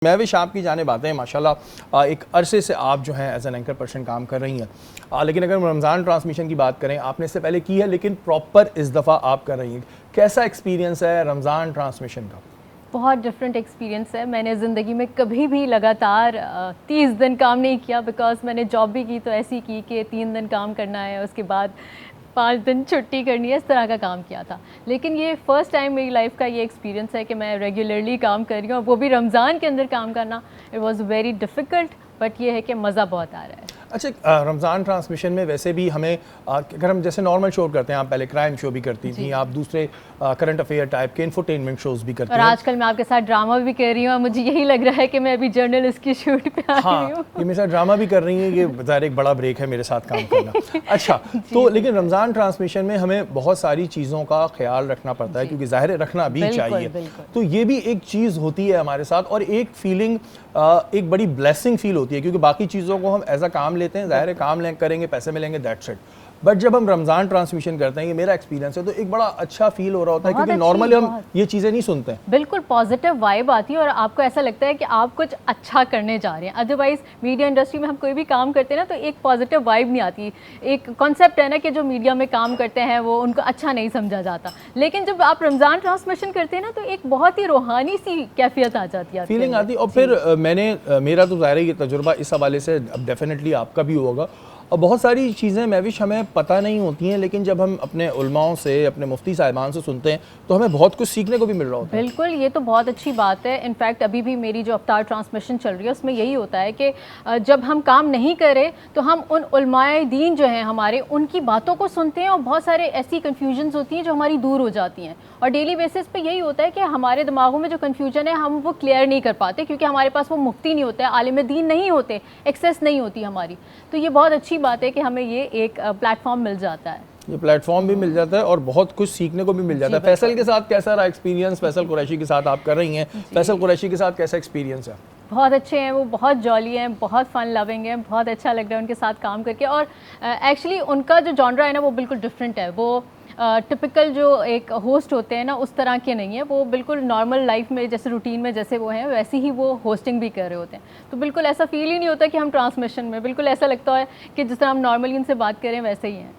महविश आपकी जानिब आते हैं माशाल्लाह एक अरसे से आप जो हैं एज एन एंकर पर्सन काम कर रही हैं, लेकिन अगर रमज़ान ट्रांसमिशन की बात करें आपने इससे पहले की है लेकिन प्रॉपर इस दफ़ा आप कर रही हैं, कैसा एक्सपीरियंस है रमज़ान ट्रांसमिशन का? बहुत डिफरेंट एक्सपीरियंस है। मैंने ज़िंदगी में कभी भी लगातार 30 दिन काम नहीं किया, बिकॉज़ मैंने जॉब भी की तो ऐसी की कि 3 दिन काम करना है, उसके बाद 5 दिन छुट्टी करनी है, इस तरह का काम किया था। लेकिन ये फ़र्स्ट टाइम मेरी लाइफ का ये एक्सपीरियंस है कि मैं रेगुलरली काम कर रही हूँ, वो भी रमज़ान के अंदर काम करना। It was very difficult, but ये है कि मज़ा बहुत आ रहा है। अच्छा, रमज़ान ट्रांसमिशन में वैसे भी हमें अगर हम जैसे नॉर्मल शो करते हैं, आप पहले क्राइम शो भी करती थी, आप दूसरे करंट अफेयर टाइप के इंफोटेनमेंट शोज़ भी करती हैं, और आजकल मैं आपके साथ ड्रामा भी कर रही हूँ, मुझे यही लग रहा है कि मैं अभी जर्नलिस्ट की शूट पे आ रही हूँ। ये मेरे साथ ड्रामा भी कर रही हैं, ये ज़ाहिर एक बड़ा ब्रेक है मेरे साथ काम करना। अच्छा, तो लेकिन रमज़ान ट्रांसमिशन में हमें बहुत सारी चीज़ों का ख्याल रखना पड़ता है, क्योंकि ज़ाहिर रखना भी चाहिए। तो ये भी एक चीज़ होती है हमारे साथ, और एक फीलिंग एक बड़ी ब्लेसिंग फील होती है, क्योंकि बाकी चीज़ों को हम एज अ काम लेते हैं, ज़ाहिर है काम करेंगे पैसे मिलेंगे, दैट्स इट। बट जब हम रमज़ान ट्रांसमिशन करते हैं, ये मेरा एक्सपीरियंस है, तो एक बड़ा अच्छा फील हो रहा होता है, क्योंकि नॉर्मली हम ये चीज़ें नहीं सुनते हैं। बिल्कुल पॉजिटिव वाइब आती है और आपको ऐसा लगता है कि आप कुछ अच्छा करने जा रहे हैं। अदरवाइज मीडिया इंडस्ट्री में हम कोई भी काम करते हैं ना, तो एक पॉजिटिव वाइब नहीं आती। एक कॉन्सेप्ट है ना कि जो मीडिया में काम करते हैं वो उनको अच्छा नहीं समझा जाता, लेकिन जब आप रमज़ान ट्रांसमिशन करते हैं ना, तो एक बहुत ही रूहानी सी कैफियत आ जाती है, फीलिंग आती है। और फिर मेरा तो ज़ाहिर है ये तजुर्बा इस हवाले से डेफिनेटली आपका भी होगा, और बहुत सारी चीज़ें महविश हमें पता नहीं होती हैं, लेकिन जब हम अपने उलमाओं से, अपने मुफ्ती साहिबान से सुनते हैं तो हमें बहुत कुछ सीखने को भी मिल रहा होता है। बिल्कुल, ये तो बहुत अच्छी बात है। इनफैक्ट अभी भी मेरी जो अफ्तार ट्रांसमिशन चल रही है उसमें यही होता है कि जब हम काम नहीं करें तो हम उन उलमाए दीन जो हैं हमारे, उनकी बातों को सुनते हैं, और बहुत सारे ऐसी कन्फ्यूजन्स होती हैं जो हमारी दूर हो जाती हैं। और डेली बेसिस पे यही होता है कि हमारे दिमागों में जो कन्फ्यूजन है हम वो क्लियर नहीं कर पाते, क्योंकि हमारे पास वो मुफ्ती नहीं होता है, आलिम दीन नहीं होते, एक्सेस नहीं होती हमारी। तो ये बहुत अच्छी बात है कि हमें ये एक प्लेटफॉर्म मिल जाता है, ये प्लेटफॉर्म भी मिल जाता है और बहुत कुछ सीखने को भी मिल जाता है। फैसल के साथ कैसा रहा एक्सपीरियंस? फैसल कुरैशी के साथ आप कर रही हैं, फैसल कुरैशी के साथ कैसा एक्सपीरियंस है? बहुत अच्छे हैं, वो बहुत जॉली हैं, बहुत फ़न लविंग हैं, बहुत अच्छा लग रहा है उनके साथ काम करके। और एक्चुअली उनका जो जॉनरा है ना वो बिल्कुल डिफरेंट है। वो टिपिकल जो एक होस्ट होते हैं ना उस तरह के नहीं है, वो बिल्कुल नॉर्मल लाइफ में जैसे रूटीन में जैसे वो हैं वैसे ही वो होस्टिंग भी कर रहे होते हैं। तो बिल्कुल ऐसा फील ही नहीं होता कि हम ट्रांसमिशन में, बिल्कुल ऐसा लगता है कि जिस तरह हम नॉर्मली उनसे बात करें वैसे ही हैं।